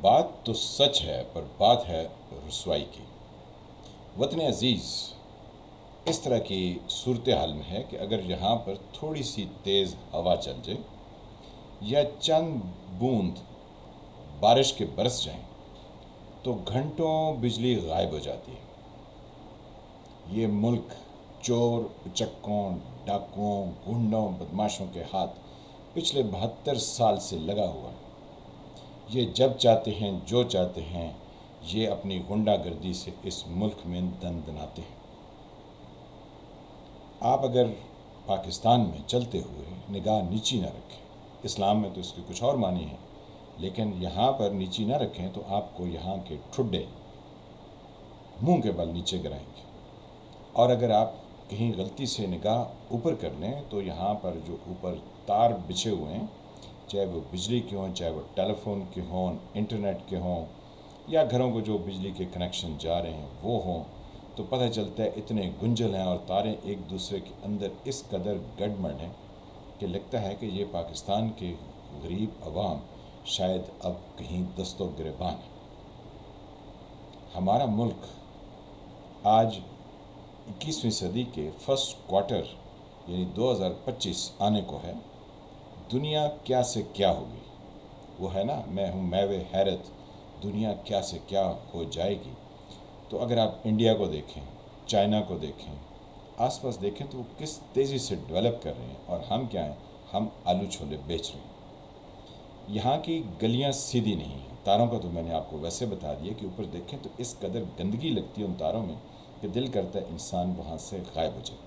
بات تو سچ ہے پر بات ہے رسوائی کی۔ وطن عزیز اس طرح کی صورتحال میں ہے کہ اگر یہاں پر تھوڑی سی تیز ہوا چل جائے یا چند بوند بارش کے برس جائیں تو گھنٹوں بجلی غائب ہو جاتی ہے۔ یہ ملک چور، اچکوں، ڈاکوؤں، گنڈوں، بدماشوں کے ہاتھ پچھلے 72 سال سے لگا ہوا ہے۔ یہ جب چاہتے ہیں جو چاہتے ہیں یہ اپنی غنڈہ گردی سے اس ملک میں دندناتے ہیں۔ آپ اگر پاکستان میں چلتے ہوئے نگاہ نیچی نہ رکھیں، اسلام میں تو اس کے کچھ اور معنی ہیں، لیکن یہاں پر نیچی نہ رکھیں تو آپ کو یہاں کے ٹھڈے منہ کے بل نیچے گرائیں گے۔ اور اگر آپ کہیں غلطی سے نگاہ اوپر کر لیں تو یہاں پر جو اوپر تار بچھے ہوئے ہیں، چاہے وہ بجلی کے ہوں، چاہے وہ ٹیلی فون کے ہوں، انٹرنیٹ کے ہوں، یا گھروں کو جو بجلی کے کنیکشن جا رہے ہیں وہ ہوں، تو پتہ چلتا ہے اتنے گنجل ہیں اور تاریں ایک دوسرے کے اندر اس قدر گڈمڈ ہیں کہ لگتا ہے کہ یہ پاکستان کے غریب عوام شاید اب کہیں دست و گریبان ہے۔ ہمارا ملک آج 21ویں صدی کے فرسٹ کوارٹر یعنی 2025 آنے کو ہے۔ دنیا کیا سے کیا ہوگی، وہ ہے نا میں ہوں میوے حیرت، دنیا کیا سے کیا ہو جائے گی۔ تو اگر آپ انڈیا کو دیکھیں، چائنا کو دیکھیں، آس پاس دیکھیں تو وہ کس تیزی سے ڈیولپ کر رہے ہیں، اور ہم کیا ہیں، ہم آلو چھولے بیچ رہے ہیں۔ یہاں کی گلیاں سیدھی نہیں ہیں۔ تاروں کا تو میں نے آپ کو ویسے بتا دیا کہ اوپر دیکھیں تو اس قدر گندگی لگتی ہے ان تاروں میں کہ دل کرتا ہے انسان وہاں سے غائب ہو جائے۔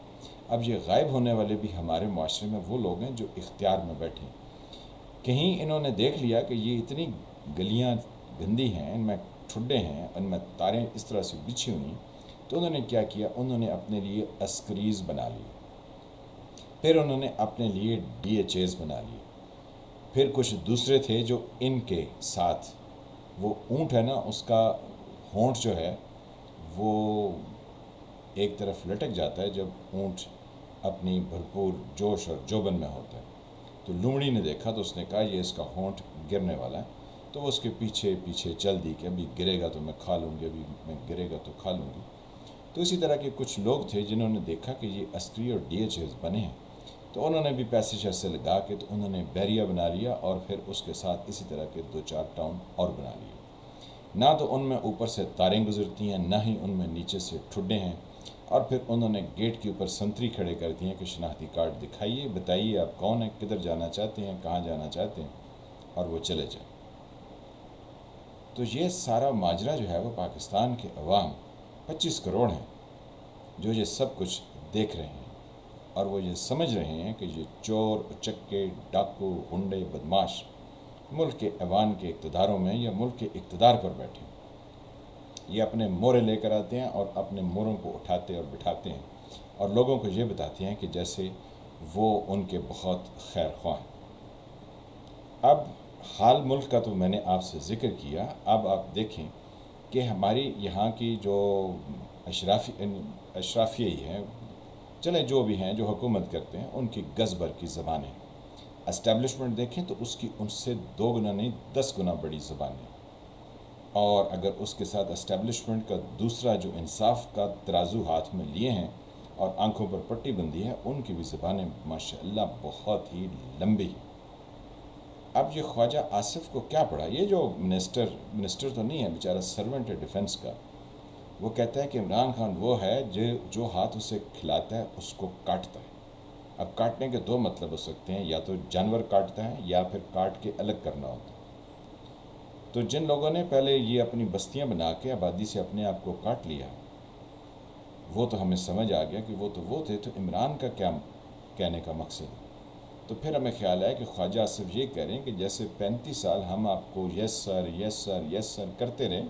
اب یہ غائب ہونے والے بھی ہمارے معاشرے میں وہ لوگ ہیں جو اختیار میں بیٹھے ہیں۔ کہیں انہوں نے دیکھ لیا کہ یہ اتنی گلیاں گندی ہیں، ان میں ٹھڈے ہیں، ان میں تاریں اس طرح سے بچھی ہوئی ہیں، تو انہوں نے کیا کیا، انہوں نے اپنے لیے اسکریز بنا لیے، پھر انہوں نے اپنے لیے DHAs بنا لیے، پھر کچھ دوسرے تھے جو ان کے ساتھ، وہ اونٹ ہے نا، اس کا ہونٹ جو ہے وہ ایک طرف لٹک جاتا ہے جب اونٹ اپنی بھرپور جوش اور جوبن میں ہوتا ہے۔ تو لومڑی نے دیکھا تو اس نے کہا یہ اس کا ہونٹ گرنے والا ہے، تو وہ اس کے پیچھے پیچھے چل دی کہ ابھی گرے گا تو میں کھا لوں گی، ابھی میں گرے گا تو کھا لوں گی۔ تو اسی طرح کے کچھ لوگ تھے جنہوں نے دیکھا کہ یہ اسکری اور DHAs بنے ہیں، تو انہوں نے بھی پیسے شیسے لگا کے تو انہوں نے بیریا بنا لیا، اور پھر اس کے ساتھ اسی طرح کے 2-4 ٹاؤن اور بنا لیے۔ نہ تو ان میں اوپر سے تاریں گزرتی ہیں، نہ ہی ان میں نیچے سے ٹھڈے ہیں، اور پھر انہوں نے گیٹ کے اوپر سنتری کھڑے کر دیے کہ شناختی کارڈ دکھائیے، بتائیے آپ کون ہیں، کدھر جانا چاہتے ہیں، کہاں جانا چاہتے ہیں، اور وہ چلے جائیں۔ تو یہ سارا ماجرا جو ہے وہ پاکستان کے عوام 25 کروڑ ہیں جو یہ سب کچھ دیکھ رہے ہیں، اور وہ یہ سمجھ رہے ہیں کہ یہ چور، اچکے، ڈاکو، غنڈے، بدماش ملک کے ایوان کے اقتداروں میں یا ملک کے اقتدار پر بیٹھے ہیں۔ یہ اپنے مورے لے کر آتے ہیں اور اپنے موروں کو اٹھاتے اور بٹھاتے ہیں، اور لوگوں کو یہ بتاتے ہیں کہ جیسے وہ ان کے بہت خیر خواہ ہیں۔ اب حال ملک کا تو میں نے آپ سے ذکر کیا، اب آپ دیکھیں کہ ہماری یہاں کی جو اشرافیہ ہی ہیں، چلیں جو بھی ہیں جو حکومت کرتے ہیں، ان کی گز بھر کی زبانیں، اسٹیبلشمنٹ دیکھیں تو اس کی ان سے 2 گنا نہیں 10 گنا بڑی زبان ہے، اور اگر اس کے ساتھ اسٹیبلشمنٹ کا دوسرا جو انصاف کا ترازو ہاتھ میں لیے ہیں اور آنکھوں پر پٹی بندھی ہے، ان کی بھی زبانیں ماشاءاللہ بہت ہی لمبی ہیں۔ اب یہ خواجہ آصف کو کیا پڑا، یہ جو منسٹر تو نہیں ہے بیچارہ، سرونٹ ہے ڈیفنس کا، وہ کہتا ہے کہ عمران خان وہ ہے جو ہاتھ اسے کھلاتا ہے اس کو کاٹتا ہے۔ اب کاٹنے کے 2 مطلب ہو سکتے ہیں، یا تو جانور کاٹتا ہے یا پھر کاٹ کے الگ کرنا ہوتا ہے۔ تو جن لوگوں نے پہلے یہ اپنی بستیاں بنا کے آبادی سے اپنے آپ کو کاٹ لیا، وہ تو ہمیں سمجھ آ گیا کہ وہ تھے، تو عمران کا کیا کہنے کا مقصد ہے؟ تو پھر ہمیں خیال آیا کہ خواجہ آصف یہ کہہ رہے ہیں کہ جیسے 35 سال ہم آپ کو یس سر یس سر یس سر کرتے رہے،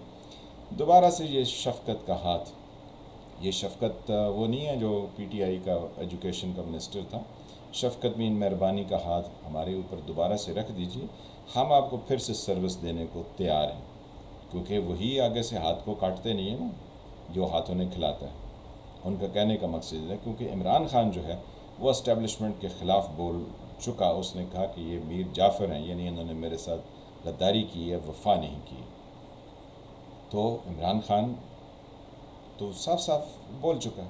دوبارہ سے یہ شفقت کا ہاتھ، یہ شفقت وہ نہیں ہے جو PTI کا ایجوکیشن کا منسٹر تھا، شفقت مین مہربانی کا ہاتھ ہمارے اوپر دوبارہ سے رکھ دیجیے، ہم آپ کو پھر سے سروس دینے کو تیار ہیں، کیونکہ وہی آگے سے ہاتھ کو کاٹتے نہیں ہیں نا جو ہاتھوں نے کھلاتا ہے۔ ان کا کہنے کا مقصد ہے کیونکہ عمران خان جو ہے وہ اسٹیبلشمنٹ کے خلاف بول چکا، اس نے کہا کہ یہ میر جعفر ہیں، یعنی انہوں نے میرے ساتھ غداری کی ہے، وفا نہیں کی۔ تو عمران خان تو صاف صاف بول چکا ہے۔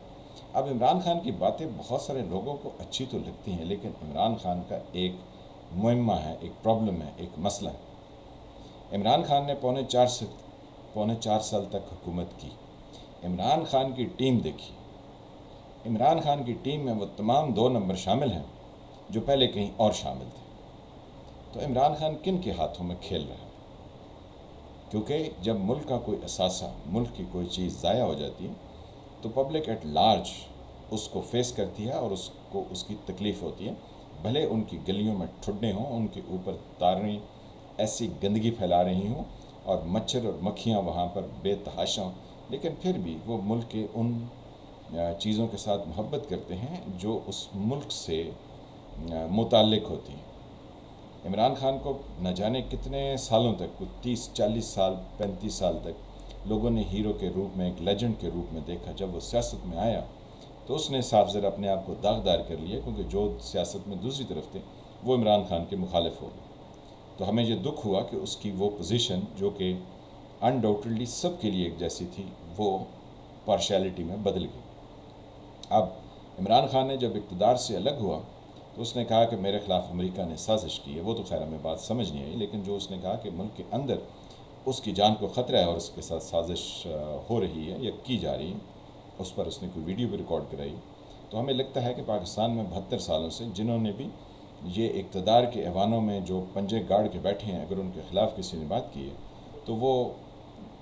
اب عمران خان کی باتیں بہت سارے لوگوں کو اچھی تو لگتی ہیں، لیکن عمران خان کا ایک معمہ ہے، ایک پرابلم ہے، ایک مسئلہ ہے۔ عمران خان نے پونے چار سال تک حکومت کی۔ عمران خان کی ٹیم دیکھی، عمران خان کی ٹیم میں وہ تمام 2 نمبر شامل ہیں جو پہلے کہیں اور شامل تھے۔ تو عمران خان کن کے ہاتھوں میں کھیل رہا ہے؟ کیونکہ جب ملک کا کوئی اثاثہ، ملک کی کوئی چیز ضائع ہو جاتی ہے تو پبلک ایٹ لارج اس کو فیس کرتی ہے اور اس کو اس کی تکلیف ہوتی ہے، بھلے ان کی گلیوں میں ٹھڈے ہوں، ان کے اوپر تاریں ایسی گندگی پھیلا رہی ہوں اور مچھر اور مکھیاں وہاں پر بے تحاشا ہوں، لیکن پھر بھی وہ ملک کے ان چیزوں کے ساتھ محبت کرتے ہیں جو اس ملک سے متعلق ہوتی ہیں۔ عمران خان کو نہ جانے کتنے سالوں تک، 30-40 سال 35 سال تک لوگوں نے ہیرو کے روپ میں، ایک لیجنڈ کے روپ میں دیکھا۔ جب وہ سیاست میں آیا تو اس نے صاف ذرا اپنے آپ کو داغدار کر لیا، کیونکہ جو سیاست میں دوسری طرف تھے وہ عمران خان کے مخالف ہو گئے۔ تو ہمیں یہ دکھ ہوا کہ اس کی وہ پوزیشن جو کہ انڈاؤٹڈلی سب کے لیے ایک جیسی تھی، وہ پارشیلٹی میں بدل گئی۔ اب عمران خان نے جب اقتدار سے الگ ہوا تو اس نے کہا کہ میرے خلاف امریکہ نے سازش کی ہے۔ وہ تو خیر ہمیں بات سمجھ نہیں آئی، لیکن جو اس نے کہا کہ ملک کے اندر اس کی جان کو خطرہ ہے اور اس کے ساتھ سازش ہو رہی ہے یا کی جا رہی ہے، اس پر اس نے کوئی ویڈیو بھی ریکارڈ کرائی۔ تو ہمیں لگتا ہے کہ پاکستان میں 72 سالوں سے جنہوں نے بھی یہ اقتدار کے ایوانوں میں جو پنجے گاڑ کے بیٹھے ہیں، اگر ان کے خلاف کسی نے بات کی ہے تو وہ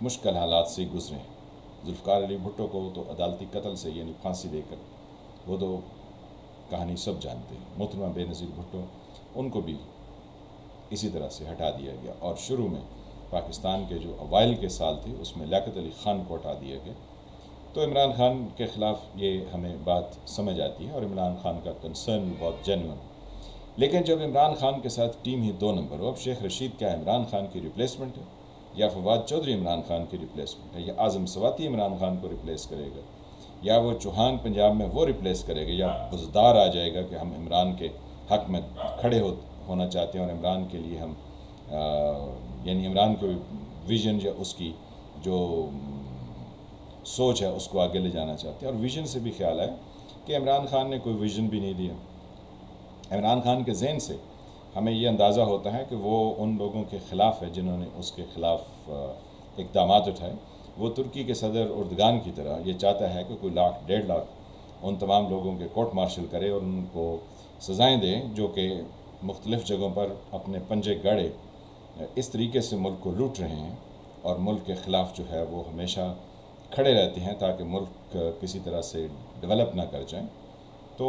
مشکل حالات سے گزرے ہیں۔ ذوالفقار علی بھٹو کو تو عدالتی قتل سے، یعنی پھانسی دے کر، وہ تو کہانی سب جانتے ہیں۔ محترمہ بے نظیر بھٹو، ان کو بھی اسی طرح سے ہٹا دیا گیا، اور شروع میں پاکستان کے جو اوائل کے سال تھے اس میں لیاقت علی خان کو ہٹا دیا گیا۔ تو عمران خان کے خلاف یہ ہمیں بات سمجھ آتی ہے اور عمران خان کا کنسرن بہت جینوئن ہے۔ لیکن جب عمران خان کے ساتھ ٹیم ہی 2 نمبر ہو، اب شیخ رشید کیا عمران خان کی ریپلیسمنٹ ہے، یا فواد چودھری عمران خان کی ریپلیسمنٹ ہے، یا اعظم سواتی عمران خان کو ریپلیس کرے گا، یا وہ چوہان پنجاب میں وہ ریپلیس کرے گا، یا بزدار آ جائے گا کہ ہم عمران کے حق میں کھڑے ہونا چاہتے ہیں اور عمران کے لیے ہم یعنی عمران کو ویژن یا اس کی جو سوچ ہے اس کو آگے لے جانا چاہتے ہیں۔ اور ویژن سے بھی خیال ہے کہ عمران خان نے کوئی ویژن بھی نہیں دیا۔ عمران خان کے ذہن سے ہمیں یہ اندازہ ہوتا ہے کہ وہ ان لوگوں کے خلاف ہے جنہوں نے اس کے خلاف اقدامات اٹھائے۔ وہ ترکی کے صدر اردگان کی طرح یہ چاہتا ہے کہ کوئی 1.5 لاکھ ان تمام لوگوں کے کورٹ مارشل کرے اور ان کو سزائیں دے جو کہ مختلف جگہوں پر اپنے پنجے گاڑے اس طریقے سے ملک کو لوٹ رہے ہیں اور ملک کے خلاف جو ہے وہ ہمیشہ کھڑے رہتے ہیں تاکہ ملک کسی طرح سے ڈیولپ نہ کر جائیں۔ تو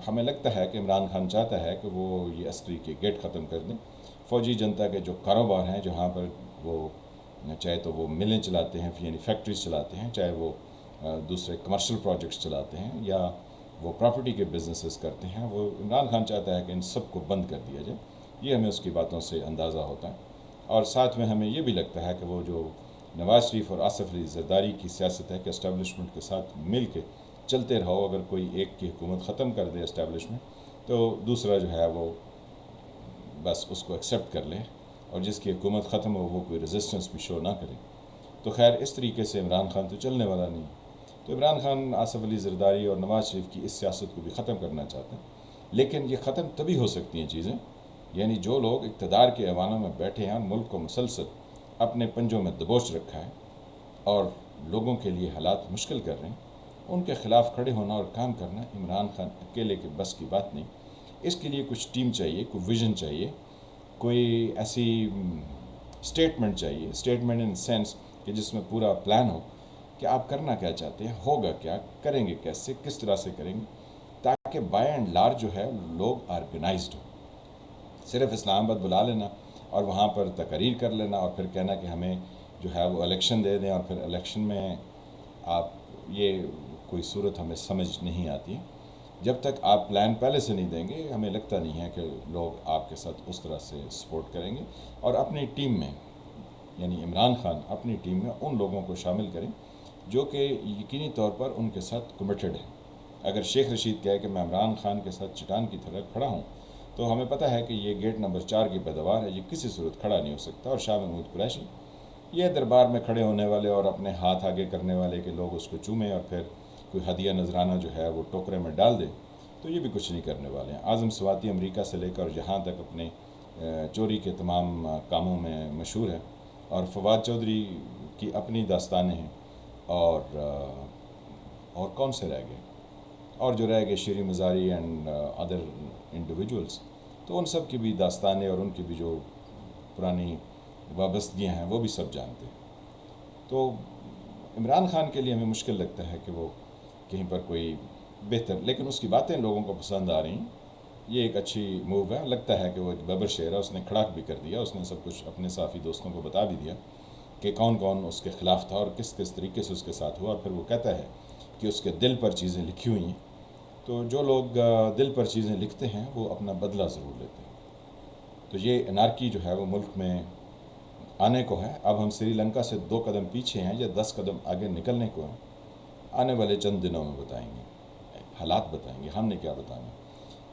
ہمیں لگتا ہے کہ عمران خان چاہتا ہے کہ وہ یہ عسکری کے گیٹ ختم کر دیں۔ فوجی جنتا کے جو کاروبار ہیں جہاں پر وہ چاہے تو وہ ملیں چلاتے ہیں، یعنی فیکٹریز چلاتے ہیں، چاہے وہ دوسرے کمرشل پروجیکٹس چلاتے ہیں یا وہ پراپرٹی کے بزنسز کرتے ہیں، وہ عمران خان چاہتا ہے کہ ان سب کو بند کر دیا جائے۔ یہ ہمیں اس کی باتوں سے اندازہ ہوتا ہے۔ اور ساتھ میں ہمیں یہ بھی لگتا ہے کہ وہ جو نواز شریف اور آصف علی زرداری کی سیاست ہے کہ اسٹیبلشمنٹ کے ساتھ مل کے چلتے رہو، اگر کوئی ایک کی حکومت ختم کر دے اسٹیبلشمنٹ تو دوسرا جو ہے وہ بس اس کو ایکسیپٹ کر لے، اور جس کی حکومت ختم ہو وہ کوئی ریزسٹنس بھی شو نہ کرے۔ تو خیر اس طریقے سے عمران خان تو چلنے والا نہیں۔ تو عمران خان آصف علی زرداری اور نواز شریف کی اس سیاست کو بھی ختم کرنا چاہتے ہیں، لیکن یہ ختم تبھی ہو سکتی ہیں چیزیں، یعنی جو لوگ اقتدار کے ایوانوں میں بیٹھے ہیں، ملک کو مسلسل اپنے پنجوں میں دبوچ رکھا ہے اور لوگوں کے لیے حالات مشکل کر رہے ہیں، ان کے خلاف کھڑے ہونا اور کام کرنا عمران خان اکیلے کے بس کی بات نہیں۔ اس کے لیے کچھ ٹیم چاہیے، کوئی ویژن چاہیے، کوئی ایسی اسٹیٹمنٹ چاہیے، اسٹیٹمنٹ ان سینس کہ جس میں پورا پلان ہو کہ آپ کرنا کیا چاہتے ہیں، ہوگا کیا، کریں گے کیسے، کس طرح سے کریں گے، تاکہ بائی اینڈ لارج جو ہے لوگ آرگنائزڈ ہو۔ صرف اسلام آباد بلا لینا اور وہاں پر تقریر کر لینا اور پھر کہنا کہ ہمیں جو ہے وہ الیکشن دے دیں، اور پھر الیکشن میں آپ، یہ کوئی صورت ہمیں سمجھ نہیں آتی۔ جب تک آپ پلان پہلے سے نہیں دیں گے ہمیں لگتا نہیں ہے کہ لوگ آپ کے ساتھ اس طرح سے سپورٹ کریں گے۔ اور اپنی ٹیم میں، یعنی عمران خان اپنی ٹیم میں ان لوگوں کو شامل کریں جو کہ یقینی طور پر ان کے ساتھ کمیٹڈ ہیں۔ اگر شیخ رشید کہے کہ میں عمران خان کے ساتھ چٹان کی طرح کھڑا ہوں، تو ہمیں پتہ ہے کہ یہ گیٹ نمبر 4 کی پیداوار ہے، یہ کسی صورت کھڑا نہیں ہو سکتا۔ اور شاہ محمود قریشی یہ دربار میں کھڑے ہونے والے اور اپنے ہاتھ آگے کرنے والے کہ لوگ اس کو چومیں اور پھر کوئی ہدیہ نذرانہ جو ہے وہ ٹوکرے میں ڈال دے، تو یہ بھی کچھ نہیں کرنے والے ہیں۔ اعظم سواتی امریکہ سے لے کر جہاں تک اپنے چوری کے تمام کاموں میں مشہور ہے، اور فواد چودھری کی اپنی داستانیں ہیں، اور کون سے رہ گئے، اور جو رہ گئے شیری مزاری اینڈ ادر انڈیویجولس، تو ان سب کی بھی داستانیں اور ان کی بھی جو پرانی وابستگیاں ہیں وہ بھی سب جانتے ہیں۔ تو عمران خان کے لیے ہمیں مشکل لگتا ہے کہ وہ کہیں پر کوئی بہتر، لیکن اس کی باتیں لوگوں کو پسند آ رہی ہیں، یہ ایک اچھی موو ہے۔ لگتا ہے کہ وہ ایک ببر شیر ہے، اس نے کھڑاک بھی کر دیا، اس نے سب کچھ اپنے صافی دوستوں کو بتا بھی دیا کہ کون کون اس کے خلاف تھا اور کس کس طریقے سے اس کے ساتھ ہوا، اور پھر وہ کہتا ہے کہ اس کے دل پر چیزیں لکھی ہوئی ہیں۔ تو جو لوگ دل پر چیزیں لکھتے ہیں وہ اپنا بدلہ ضرور لیتے ہیں۔ تو یہ انارکی جو ہے وہ ملک میں آنے کو ہے۔ اب ہم سری لنکا سے 2 قدم پیچھے ہیں یا 10 قدم آگے نکلنے کو ہیں، آنے والے چند دنوں میں بتائیں گے، حالات بتائیں گے، ہم نے کیا بتانا۔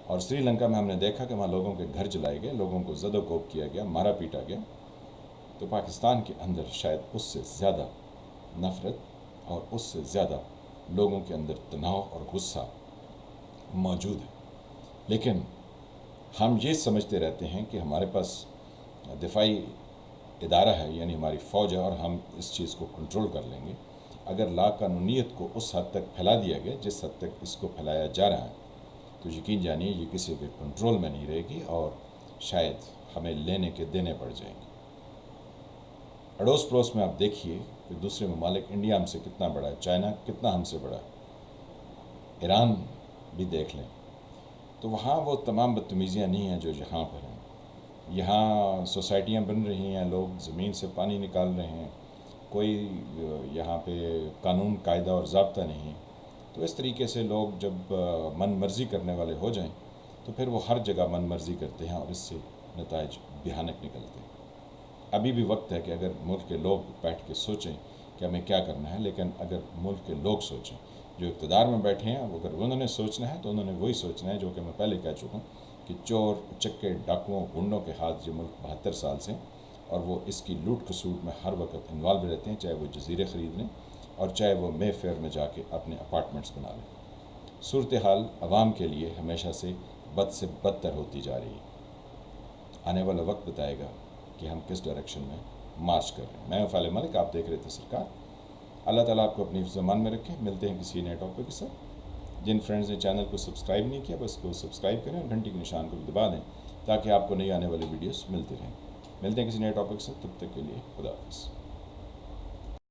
اور سری لنکا میں ہم نے دیکھا کہ وہاں لوگوں کے گھر جلائے گئے، لوگوں کو زد و کوب کیا گیا، مارا پیٹا گیا۔ تو پاکستان کے اندر شاید اس سے زیادہ نفرت اور اس سے زیادہ لوگوں کے اندر تناؤ اور غصہ موجود ہے، لیکن ہم یہ سمجھتے رہتے ہیں کہ ہمارے پاس دفاعی ادارہ ہے، یعنی ہماری فوج ہے، اور ہم اس چیز کو کنٹرول کر لیں گے۔ اگر لا قانونیت کو اس حد تک پھیلا دیا گیا جس حد تک اس کو پھیلایا جا رہا ہے، تو یقین جانیے یہ کسی کے کنٹرول میں نہیں رہے گی، اور شاید ہمیں لینے کے دینے پڑ جائیں گے۔ اڑوس پڑوس میں آپ دیکھیے کہ دوسرے ممالک، انڈیا ہم سے کتنا بڑا ہے، چائنا کتنا ہم سے بڑا ہے، ایران بھی دیکھ لیں، تو وہاں وہ تمام بدتمیزیاں نہیں ہیں جو یہاں پر ہیں۔ یہاں سوسائٹیاں بن رہی ہیں، لوگ زمین سے پانی نکال رہے ہیں، کوئی یہاں پہ قانون قاعدہ اور ضابطہ نہیں ہے۔ تو اس طریقے سے لوگ جب من مرضی کرنے والے ہو جائیں تو پھر وہ ہر جگہ من مرضی کرتے ہیں، اور اس سے نتائج بھیانک نکلتے ہیں۔ ابھی بھی وقت ہے کہ اگر ملک کے لوگ بیٹھ کے سوچیں کہ ہمیں کیا کرنا ہے، لیکن اگر ملک کے لوگ سوچیں، جو اقتدار میں بیٹھے ہیں، اگر انہوں نے سوچنا ہے تو انہوں نے وہی سوچنا ہے جو کہ میں پہلے کہہ چکا ہوں کہ چور چکے ڈاکوؤں گنڈوں کے ہاتھ یہ ملک 72 سال سے، اور وہ اس کی لوٹ کھسوٹ میں ہر وقت انوالو رہتے ہیں، چاہے وہ جزیرے خرید لیں اور چاہے وہ مے فیئر میں جا کے اپنے اپارٹمنٹس بنا لیں۔ صورتحال عوام کے لیے ہمیشہ سے بد سے بدتر ہوتی جا رہی ہے۔ آنے والا وقت بتائے گا کہ ہم کس ڈائریکشن میں مارچ کر رہے ہیں۔ میں فعال ملک، آپ دیکھ رہے تھے سرکار۔ اللہ تعالیٰ آپ کو اپنی حفظ و امان میں رکھے۔ ملتے ہیں کسی نئے ٹاپک کے ساتھ۔ جن فرینڈز نے چینل کو سبسکرائب نہیں کیا، بس کو سبسکرائب کریں اور گھنٹی کے نشان کو بھی دبا دیں تاکہ آپ کو نئی آنے والی ویڈیوز ملتی رہیں۔ ملتے ہیں کسی نئے ٹاپک سے، تب تک کے لیے خدا حافظ۔